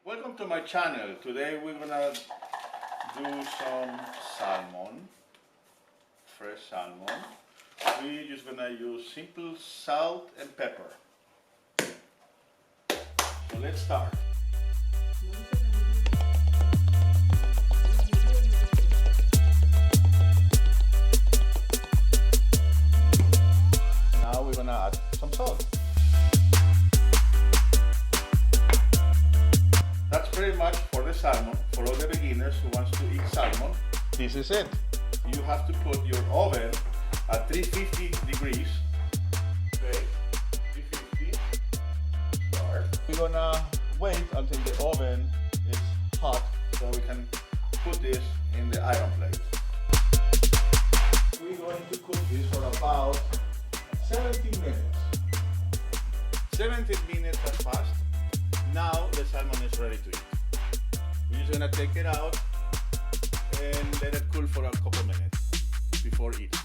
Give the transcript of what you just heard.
Welcome to my channel. Today we're gonna do some salmon, fresh salmon. We're just gonna use simple salt and pepper. So let's start. Now we're gonna add some salt. That's pretty much for the salmon. For all the beginners who wants to eat salmon, this is it. You have to put your oven at 350 degrees. Okay, 350. Start. We're gonna wait until the oven is hot so we can put this in the iron plate. We're going to cook this for about 17 minutes. 17 minutes has passed. Now the salmon is ready to eat. We're just gonna take it out and let it cool for a couple minutes before eating.